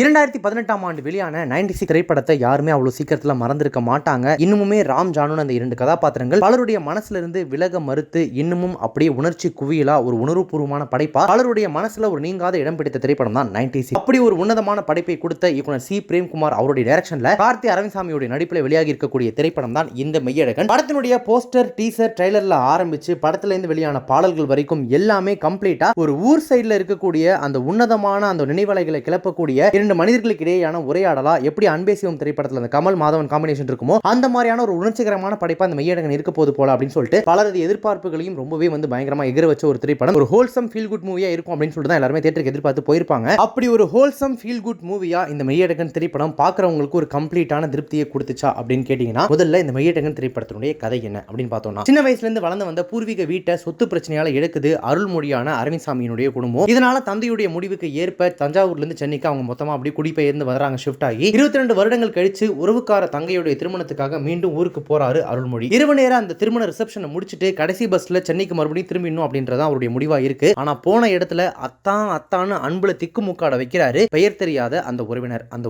2018ஆம் ஆண்டு வெளியான 96 திரைப்படத்தை யாருமே அவ்வளவு சீக்கிரத்துல மறந்திருக்க மாட்டாங்க. இன்னுமுமே ராம் ஜானுன்னு அந்த இரண்டு கதாபாத்திரங்கள் பலருடைய மனசுல இருந்து விலக மறுத்து இன்னமும் அப்படியே உணர்ச்சி குவியலா ஒரு உணர்வுபூர்வமான படைப்பா பலருடைய மனசுல ஒரு நீங்காத இடம் பிடித்த திரைப்படம் தான் 96. அப்படி ஒரு உன்னதமான படைப்பை கொடுத்த இயக்குனர் சி பிரேம்குமார் அவருடைய டைரக்ஷன்ல கார்த்தி அரவிந்த்சாமியோட நடிப்பில் வெளியாகி இருக்கக்கூடிய திரைப்படம் தான் இந்த மெய்யழகன். படத்தினுடைய போஸ்டர், டீசர், ட்ரைலர்ல ஆரம்பிச்சு படத்துல இருந்து வெளியான பாடல்கள் வரைக்கும் எல்லாமே கம்ப்ளீட்டா ஒரு ஊர் சைடுல இருக்கக்கூடிய அந்த உன்னதமான அந்த நினைவலைகளை கிளப்பக்கூடிய இரண்டு மனிதர்களுக்கு இடையேயான உரையாடலா எப்படி அன்பேசிவம் திரைப்படத்தில் அந்த கமல் மாதவன் காம்பினேஷன் இருக்குமோ அந்த மாதிரியான ஒரு உணர்ச்சிகரமான படைப்பா அந்த மெய்யழகன் இருக்க போது போல அப்படின்னு சொல்லிட்டு பலரது எதிர்பார்ப்புகளையும் ரொம்பவே பயங்கரமா எகிர வச்ச ஒரு திரைப்படம். ஒரு ஹோல்சம் ஃபீல் குட் மூவியா இருக்கும் அப்படின்னு சொல்லிட்டு தான் எல்லாருமே தியேட்டருக்கு எதிர்பார்த்து போயிருப்பாங்க. அப்படி ஒரு ஹோல்சம் ஃபீல் குட் மூவியா இந்த மெய்யழகன் திரைப்படம் பார்க்கறவங்களுக்கு ஒரு கம்ப்ளீட்டான திருப்தியை கொடுத்துச்சா அப்படின்னு கேட்டீங்கன்னா, முதல்ல இந்த மெய்யழகன் திரைப்படத்தினுடைய கதை என்ன அப்படின்னு பார்த்தோம்னா, சின்ன வயசுல இருந்து வளர்ந்து வந்த பூர்வீக வீட்டை சொத்து பிரச்சனையால எடுக்குது அருள்மொழியான அரவிந்த்சாமியினுடைய குடும்பம். இதனால தந்தையுடைய முடிவுக்கு ஏற்ப தஞ்சாவூர்ல இருந்து சென்னைக்கு அவங்க மொத்தமா அப்படி குடிபெயர்ந்து வராங்க, ஷிஃப்ட் ஆகி 22 வருடங்கள் கழிச்சு உறவுக்கார தங்கையுடைய திருமணத்துக்காக மீண்டும் ஊருக்கு போறாரு அருள்மொழி. இரவு நேரம் அந்த திருமண ரிசப்ஷனை முடிச்சிட்டு கடைசி பஸ்ல சென்னைக்கு மறுபடியும் திரும்பிடணும் அப்படின்றத அவருடைய முடிவா இருக்கு. ஆனா போன இடத்துல அத்தான்னு அன்புல திக்குமுக்காட வைக்கிறாரு பெயர் தெரியாத அந்த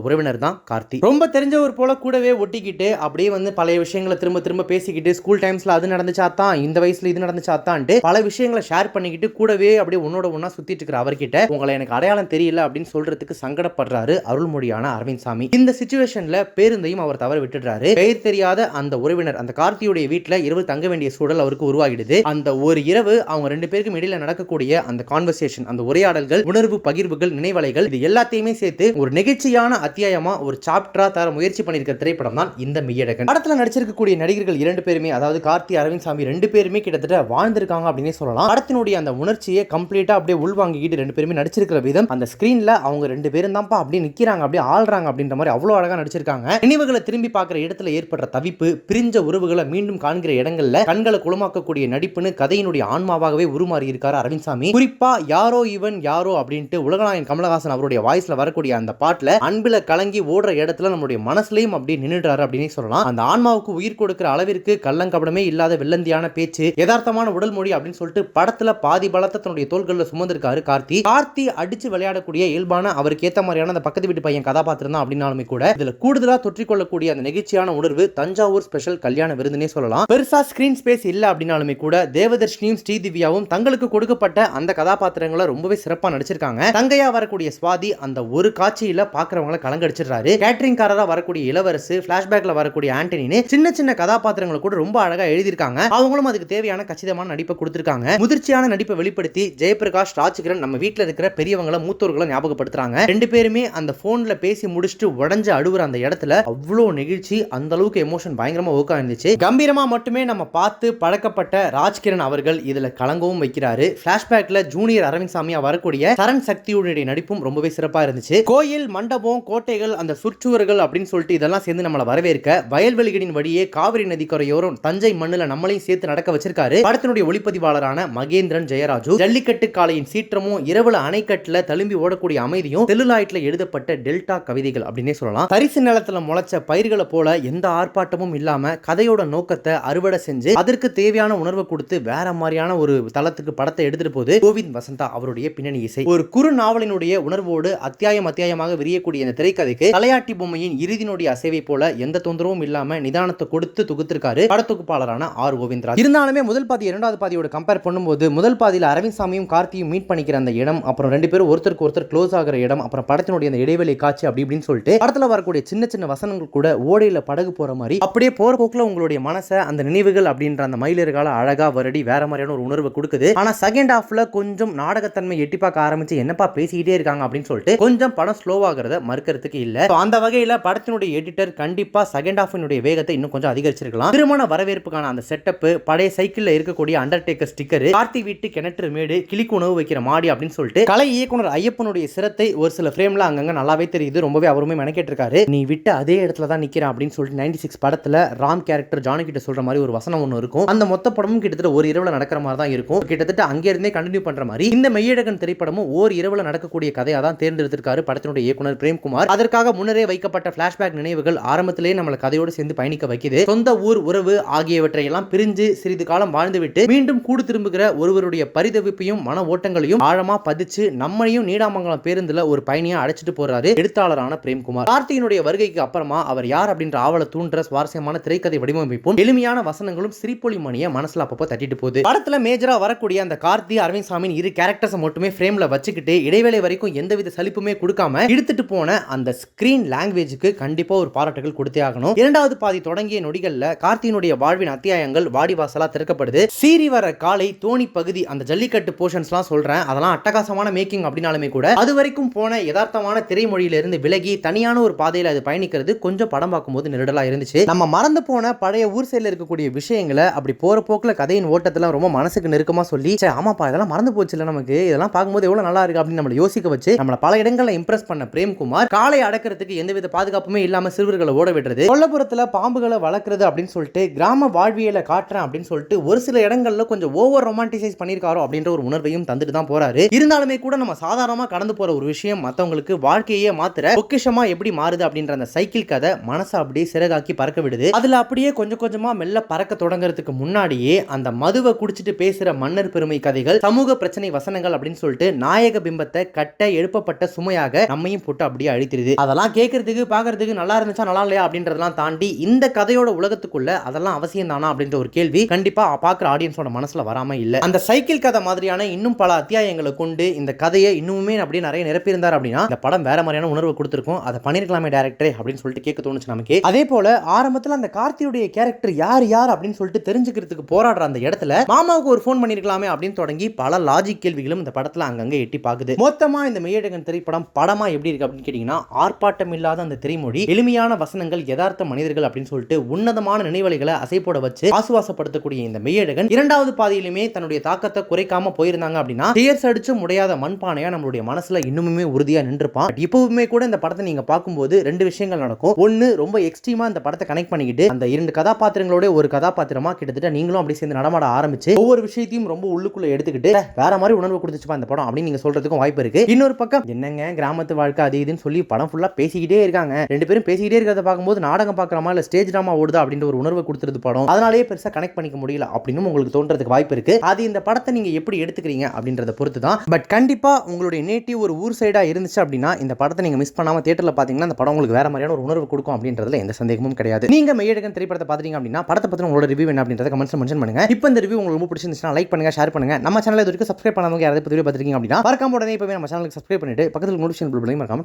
உறவினர் தான் கார்த்தி. ரொம்ப தெரிஞ்சவர் போல கூடவே ஒட்டிக்கிட்டு அப்படியே பழைய விஷயங்களை திரும்ப திரும்ப பேசிக்கிட்டு, ஸ்கூல் டைம்ஸ்ல அது நடந்துச்சாத்தான், இந்த வயசுல இது நடந்துச்சாத்தான்ட்டு பல விஷயங்களை ஷேர் பண்ணிக்கிட்டு கூடவே அப்படியே ஒன்னோட ஒன்னா சுத்திட்டு இருக்கிற அவர்கிட்ட உங்களை எனக்கு அடையாளம் தெரியல அப்படின்னு சொல்றதுக்கு சங்கடப்படுறாரு அருள்மொழியான அரவிந்த்சாமி. இந்த சிச்சுவேஷன்ல பேருந்தையும் அவர் தவற விட்டுடுறாரு. பெயர் தெரியாத அந்த உறவினர் அந்த கார்த்தியுடைய வீட்டுல இரவு தங்க வேண்டிய சூழல் அவருக்கு உருவாகிடுது. அந்த ஒரு இரவு அவங்க ரெண்டு பேருக்கும் இடையில நடக்கக்கூடிய அந்த கான்வர்சேஷன், அந்த உரையாடல்கள், உணர்வு பகிர்வுகள், நினைவலைகள், இது எல்லாத்தையுமே சேர்த்து ஒரு நெகிழ்ச்சியான அத்தியாயமா ஒரு சாப்டரா தர முயற்சி பண்ணியிருக்கிற திரைப்படம் தான் இந்த மெய்யழகன். படத்துல நடிச்சிருக்கக்கூடிய நடிகர்கள் இரண்டு பேருமே, அதாவது கார்த்தி, அரவிந்த்சாமி ரெண்டு பேருமே கிட்டத்தட்ட வாழ்ந்திருக்காங்க அப்படின்னே சொல்லலாம். படத்தினுடைய அந்த உணர்ச்சியை கம்ப்ளீட்டா அப்படியே உள்வாங்கிக்கிட்டு ரெண்டு பேருமே நடிச்சிருக்கிற விதம், அந்த ஸ்கிரீன்ல அவங்க ரெண்டு பேரும் தான்ப்பா அப்படியே நிக்கிறாங்க, அப்படியே ஆள்றாங்க அப்படின்ற மாதிரி அவ்வளவு அழகா நடிச்சிருக்காங்க. நினைவுகளை திரும்பி பார்க்கிற இடத்துல ஏற்படுற தவிப்பு, பிரிஞ்ச உறவுகளை மீண்டும் காண்கிற இடங்கள்ல கண்களை குளமாக்கக்கூடிய நடிப்புன்னு கதையினுடைய ஆன்மாவாகவே உருமாறி இருக்காரு அரவிந்த்சாமி. குறிப்பா யாரோ இவன் யாரோ அப்படின்ட்டு உலகநாயகன் கமலஹாசன் அவருடைய வாய்ஸ்ல வரக்கூடிய அந்த பாட்டுல அன்பில கலங்கி ஓடுற இடத்துல நம்மளுடைய மனசுலயும் அப்படியே நின்னுடுறாரு அப்படின்னு சொல்லலாம். அந்த ஆன்மாவுக்கு உயிர் கொடுக்கிற அளவிற்கு கள்ளங்கபடமே இல்லாத வெள்ளந்தியான பேச்சு, யதார்த்தமான உடல் மொழி அப்படின்னு சொல்லிட்டு படத்துல பாதி பலத்தை தன்னுடைய தோள்களில் சுமந்திருக்காரு கார்த்தி. அடிச்சு விளையாடக்கூடிய இயல்பான அவருக்கு ஏத்த மாதிரியான அந்த பக்கத்து வீட்டு பையன் கதாபாத்திரம் தான் அப்படின்னாலுமே கூட இதுல கூடுதலா தொற்றிக்கொள்ளக்கூடிய அந்த நெகிழ்ச்சியான உணர்வு தஞ்சாவூர் ஸ்பெஷல் கல்யாண விருதுனே சொல்லலாம். பெருசா ஸ்கிரீன் ஸ்பேஸ் இல்ல அப்படின்னாலுமே கூட தேவதர்ஷினியும் ஸ்ரீதிவ்யாவும் தங்களுக்கு கொடுக்கப்பட்ட அந்த கதாபாத்திரங்களை ரொம்பவே சிறப்பா நடிச்சிருக்காங்க. தங்கையா வரக்கூடிய சுவாதி அந்த ஒரு காட்சியில பாக்குறவங்களை கலங்கடிச்சிடுறாரு. கேட்டரிங்காரரா வரக்கூடிய இளவரசு, பிளாஷ்பேக்ல வரக்கூடிய ஆண்டனின்னு சின்ன சின்ன கதாபாத்திரங்களை கூட ரொம்ப அழகா எழுதியிருக்காங்க. அவங்களும் அதுக்கு தேவையான கச்சிதமான நடிப்பை கொடுத்திருக்காங்க. முதிர்ச்சியான நடிப்பை வெளிப்படுத்தி ஜெயபிரகாஷ், ராஜ்கிரண் நம்ம வீட்டுல இருக்கிற பெரியவங்களை, மூத்தோர்களை ஞாபகப்படுத்துறாங்க. ரெண்டு பேருமே அந்த போன்ல பேசி முடிச்சுட்டு உடஞ்சு அழுவுற அந்த இடத்துல அவ்வளோ நெகிழ்ச்சி, அந்த அளவுக்கு எமோஷன் பயங்கரமா ஒர்க் ஆயிருந்துச்சு. கம்பீரமா மட்டுமே நம்ம பார்த்து பழக்கப்பட்ட ராஜ்கிரண் அவர்கள் இதுல கலங்கவும் வைக்கிறாரு. பிளாஷ்பேக்ல ஜூனியர் அரவிந்த்சாமியா வரக்கூடிய சரண் சக்தியுடைய நடிப்பும் ரொம்பவே சிறப்பா இருந்துச்சு. கோயில், மண்டபம், கோட்டைகள், அந்த சுற்றுவர்கள் அப்படின்னு சொல்லிட்டு இதெல்லாம் சேர்ந்து நம்மளை வரவேற்க வயல்வெளிகளின் வழியே காவிரி நதிக்கரையோரம் தஞ்சை மண்ணுல நம்மளையும் சேர்த்து நடக்க வச்சிருக்காரு படத்தினுடைய ஒளிப்பதிவாளரான மகேந்திரன் ஜெயராஜு. ஜல்லிக்கட்டு காலையின் சீற்றமும், இரவுல அணைக்கட்டுல தழும்பி ஓடக்கூடிய அமைதியும், செல்லுலாய்ட்ல எழுதப்பட்ட டெல்டா கவிதைகள் அப்படின்னே சொல்லலாம். தரிசு நிலத்துல முளைச்ச பயிர்களை போல எந்த ஆர்ப்பாட்டமும் இல்லாம கதையோட நோக்கத்தை அறுவடை செஞ்சு அதற்கு தேவையான உணர்வை கொடுத்து வேற மாதிரியான ஒரு தளத்துக்கு படத்தை எடுத்துட்டு போது கோவிந்த் வசந்தா அவருடைய பின்னணி இசை. ஒரு குறு நாவலினுடைய உணர்வோடு அத்தியாயமாக விரியக்கூடிய இந்த திரைக்கதைக்கு தலையாட்டி பொம்மையின் இறுதியினுடைய அசைவை போல எந்த தொந்தரவும் இல்லாம நிதானத்தை கொடுத்து தொகுத்திருக்காரு படத்தொகுப்பாளரான ஆர் கோவிந்தராஜ். இருந்தாலுமே முதல் பாதி இரண்டாவது பாதியோட கம்பேர் பண்ணும்போது முதல் பாதியில அரவிந்த்சாமியும் கார்த்தியும் மீட் பண்ணிக்கிற அந்த இடம், அப்புறம் ரெண்டு பேரும் ஒருத்தருக்கு ஒருத்தர் க்ளோஸ் ஆகிற இடம், அப்புறம் படத்தினுடைய அந்த இடைவெளி காட்சி அப்படி இப்படின்னு சொல்லிட்டு படத்துல வரக்கூடிய சின்ன சின்ன வசனங்கள் கூட ஓடையில படகு போற மாதிரி அப்படியே போற போக்குல உங்களுடைய மனசை அந்த நினைவுகள் அப்படின்ற அந்த மயிலர்கால அழகா வருடி வேற மாதிரியான ஒரு உணர்வு கொடுக்குது. ஆனா செகண்ட் ஹாஃப்ல கொஞ்சம் நாடகத்தன்மை எட்டி பார்க்க ஆரம்பிச்சு என்னப்பா பேசிக்கிட்டே இருக்காங்க அப்படின்னு சொல்லிட்டு கொஞ்சம் படம் ஸ்லோவாகிறத மறுக்கிறதுக்கு இல்ல. அந்த வகையில படத்தினுடைய எடிட்டர் கண்டிப்பா செகண்ட் ஹாஃபினுடைய வேகத்தை இன்னும் கொஞ்சம் அதிகரிச்சிருக்கலாம். திருமண வரவேற்புக்கான அந்த செட்டப், பழைய சைக்கிள்ல இருக்கக்கூடிய அண்டர்டேக்கர் ஸ்டிக்கர், கார்த்தி வீட்டு கிணற்று மேடு, கிளிக்கு உணவு வைக்கிற மாடி அப்படின்னு சொல்லிட்டு கலை இயக்குனர் ஐயப்பனுடைய சிரத்தை ஒரு சில ஃப்ரேம்ல அங்கங்க நல்லாவே தெரியுது. ரொம்பவே அவருமே மெனக்கேட்டு இருக்காரு. நீ விட்டு அதே இடத்துல தான் நிக்கிறேன் அப்படின்னு சொல்லிட்டு 96 படத்துல ராம் கேரக்டர் ஜானி கிட்ட சொல்ற மாதிரி ஒரு வசனம் ஒன்று இருக்கும். அந்த மொத்த படமும் கிட்டத்தட்ட ஒரு இரவுல நடக்கிற மாதிரி தான் இருக்கும். கிட்டத்தட்ட அங்கே இருந்தே கண்டினியூ பண்ற மாதிரி இந்த மெய்யழகன் திரைப்படமும் ஒரு இரவுல நடக்கக்கூடிய கதையா தான் தேர்ந்தெடுத்திருக்காரு படத்தினுடைய இயக்குனர் பிரேம்குமார். அதற்காக முன்னரே வைக்கப்பட்ட பிளாஷ்பேக் நினைவுகள் ஆரம்பத்திலேயே நம்மளை கதையோடு சேர்ந்து பயணிக்க வைக்குது. சொந்த ஊர், உறவு ஆகியவற்றை எல்லாம் பிரிஞ்சு சிறிது காலம் வாழ்ந்துவிட்டு மீண்டும் கூடு திரும்புகிற ஒருவருடைய பரிதவிப்பையும் மன ஓட்டங்களையும் ஆழமா பதிச்சு நம்மளையும் நீடாமங்கலம் பேருந்துல ஒரு பயணியா அழைச்சு அழைச்சிட்டு போறாரு எழுத்தாளரான பிரேம்குமார். கார்த்தியினுடைய வருகைக்கு அப்புறமா அவர் யார் அப்படின்ற ஆவலை தூண்டுற சுவாரஸ்யமான திரைக்கதை வடிவமைப்பும் எளிமையான வசனங்களும் சிரிப்பொலி மணியை மனசுல அப்பப்போ தட்டிட்டு போகுது. படத்துல மேஜரா வரக்கூடிய அந்த கார்த்தி அரவிந்த் சாமியின் இரு கேரக்டர்ஸ் மட்டுமே ஃப்ரேம்ல வச்சுக்கிட்டு இடைவேளை வரைக்கும் எந்தவித சலிப்புமே கொடுக்காம எடுத்துட்டு போன அந்த ஸ்கிரீன் லாங்குவேஜுக்கு கண்டிப்பா ஒரு பாராட்டுகள் கொடுத்தே ஆகணும். இரண்டாவது பாதி தொடங்கிய நொடிகள்ல கார்த்தியினுடைய வாழ்வின் அத்தியாயங்கள் வாடிவாசலா திறக்கப்படுது. சீறி வர காலை தோணி பகுதி அந்த ஜல்லிக்கட்டு போர்ஷன்ஸ்லாம் சொல்றேன், அதெல்லாம் அட்டகாசமான மேக்கிங் அப்படினாலுமே கூட அது வரைக்கும் போன யதார்த்தமான திரைமொழியிலிருந்து விலகி தனியான ஒரு பாதையில அது பயணிக்கிறது கொஞ்சம் படம் பார்க்கும்போது நெருடலா இருந்துச்சு. நம்ம மறந்து போன பழைய ஊர் சைடுல இருக்கக்கூடிய விஷயங்களை அப்படி போற போக்குல கதையின் ஓட்டத்துல ரொம்ப மனசுக்கு நெருக்கமா சொல்லி ஆமாப்பா இதெல்லாம் மறந்து போச்சு இல்ல, நமக்கு இதெல்லாம் பார்க்கும்போது எவ்வளவு நல்லா இருக்கு அப்படின்னு நம்மள யோசிக்க வச்சு நம்மள பல இடங்கள்ல இம்ப்ரெஸ் பண்ண பிரேம்குமார் காலை அடக்கிறதுக்கு எந்தவித பாதுகாப்புமே இல்லாம சிறுவர்களை ஓட விடுறது, கொல்லப்புறத்துல பாம்புகளை வளர்க்கறது அப்படின்னு சொல்லிட்டு கிராம வாழ்வியலை காட்டுறேன் அப்படின்னு சொல்லிட்டு ஒரு சில இடங்கள்ல கொஞ்சம் ஓவர் ரொமான்டிசைஸ் பண்ணிருக்காரோ அப்படின்ற ஒரு உணர்வையும் தந்துட்டு தான் போறாரு. இருந்தாலுமே கூட நம்ம சாதாரணமா கடந்து போற ஒரு விஷயம் மத்தவங்களுக்கு வாழ்க்கையே மாத்திர பொக்கிஷமா எப்படி மாறுது அப்படின்ற அந்த சைக்கிள் கதை மனசை அப்படியே சிறகாக்கி பறக்க விடுது. அதுல அப்படியே கொஞ்சம் கொஞ்சமா மெல்ல பறக்க தொடங்குறதுக்கு முன்னாடியே அந்த மதுவை குடிச்சிட்டு பேசுற மன்னர் பெருமை கதைகள், சமூக பிரச்சனை வசனங்கள் அப்படின்னு சொல்லிட்டு நாயக பிம்பத்தை கட்ட எழுப்பப்பட்ட சுமையாக நம்மையும் போட்டு அப்படியே அழித்திருது. அதெல்லாம் கேட்கறதுக்கு பாக்குறதுக்கு நல்லா இருந்துச்சா நல்லா இல்லையா அப்படின்றதெல்லாம் தாண்டி இந்த கதையோட உலகத்துக்குள்ள அதெல்லாம் அவசியம் தானா அப்படின்ற ஒரு கேள்வி கண்டிப்பா பாக்குற ஆடியன்ஸோட மனசுல வராம இல்ல. அந்த சைக்கிள் கதை மாதிரியான இன்னும் பல அத்தியாயங்களை கொண்டு இந்த கதையை இன்னுமே அப்படியே நிறைய நிரப்பியிருந்தார் அப்படின்னா இந்த படம் வேற மாதிரியான உணர்வு கொடுத்திருக்கும். அதை பண்ணிருக்கலாமே டைரக்டரே அப்படின்னு சொல்லிட்டு கேட்க தோணுச்சு நமக்கு. அதே போல ஆரம்பத்துல அந்த கார்த்தியுடைய கேரக்டர் யார் அப்படின்னு சொல்லிட்டு தெரிஞ்சுக்கிறதுக்கு போராடுற அந்த இடத்துல மாமாவுக்கு ஒரு போன் பண்ணிருக்கலாமே அப்படின்னு தொடங்கி பல லாஜிக் கேள்விகளும் இந்த படத்துல அங்கங்க எட்டி பாக்குது. மொத்தமா இந்த மெய்யழகன் திரைப்படம் படமா எப்படி இருக்கு அப்படின்னு கேட்டீங்கன்னா ஆர்ப்பாட்டம் இல்லாத அந்த திரைமொழி, எளிமையான வசனங்கள், யதார்த்த மனிதர்கள் அப்படின்னு சொல்லிட்டு உன்னதமான நினைவலைகளை அசைப்போட வச்சு ஆசுவாசப்படுத்தக்கூடிய இந்த மெய்யழகன் இரண்டாவது பாதியிலுமே தன்னுடைய தாக்கத்தை குறைக்காம போயிருந்தாங்க அப்படின்னா டியர்ஸ் அடிச்சு முடியாத மண்பானையா நம்மளுடைய மனசுல இன்னுமே உறுதியா நின்றுப்பான். இப்பவுமே கூட இந்த படத்தை நீங்க பார்க்கும்போது ரெண்டு விஷயங்கள் நடக்கும். ஒன்னு, ரொம்ப எக்ஸ்ட்ரீமா இந்த படத்தை கனெக்ட் பண்ணிக்கிட்டு அந்த இரண்டு கதாபாத்திரங்களோட ஒரு கதாபாத்திரமா கிட்டத்தட்ட நீங்களும் அப்படி சேர்ந்து நடமாட ஆரம்பிச்சு ஒவ்வொரு விஷயத்தையும் ரொம்ப உள்ளுக்குள்ள எடுத்துக்கிட்டு வேற மாதிரி உணர்வு கொடுத்துச்சுப்பா இந்த படம் அப்படின்னு நீங்க சொல்றதுக்கும் வாய்ப்பு இருக்கு. இன்னொரு பக்கம் என்னங்க கிராமத்து வாழ்க்கை அது இதுன்னு சொல்லி படம் ஃபுல்லா பேசிக்கிட்டே இருக்காங்க, ரெண்டு பேரும் பேசிக்கிட்டே இருக்கிறத பார்க்கும்போது நாடகம் பார்க்கறமா இல்ல ஸ்டேஜ் டிராமா ஓடுதா அப்படின்ற ஒரு உணர்வை கொடுத்துருது படம். அதனாலேயே பெருசா கனெக்ட் பண்ணிக்க முடியல அப்படின்னு உங்களுக்கு தோன்றதுக்கு வாய்ப்பு இருக்கு. அது இந்த படத்தை நீங்க எப்படி எடுத்துக்கிறீங்க அப்படின்றத பொறுத்து தான். பட் கண்டிப்பா உங்களுடைய நேட்டிவ் ஒரு ஊர் சைடா இருந்துச்சு அப்படின்னா இந்த படத்தை நீங்க மிஸ் பண்ணாம தியேட்டர்ல பாத்தீங்கன்னா இந்த படம் உங்களுக்கு வேற மாதிரியான ஒரு உணர்வு கொடுக்கும் அப்படின்றதுல எந்த சந்தேகமும் கிடையாது. நீங்க மெய்யழகன் திரைப்படத்தை பாத்தீங்க அப்படின்னா படத்தை பத்தி உங்களோட ரிவ்யூ என்ன அப்படின்றத கமெண்ட்ஸ்ல மென்ஷன் பண்ணுங்க. இப்போ இந்த ரிவ்யூ உங்களுக்கு ரொம்ப பிடிச்சிருந்துச்சுன்னா லைக் பண்ணுங்க, ஷேர் பண்ணுங்க. நம்ம சேனலை இது வரைக்கும் சப்ஸ்கிரைப் பண்ணாதவங்க யாராவது வீடியோ பார்த்திருக்கீங்க அப்படின்னா மறக்காம உடனே இப்பவே நம்ம சேனலுக்கு சப்ஸ்கிரைப் பண்ணிட்டு பக்கத்துல நோட்டிஃபிகேஷன் பெல் மறக்காம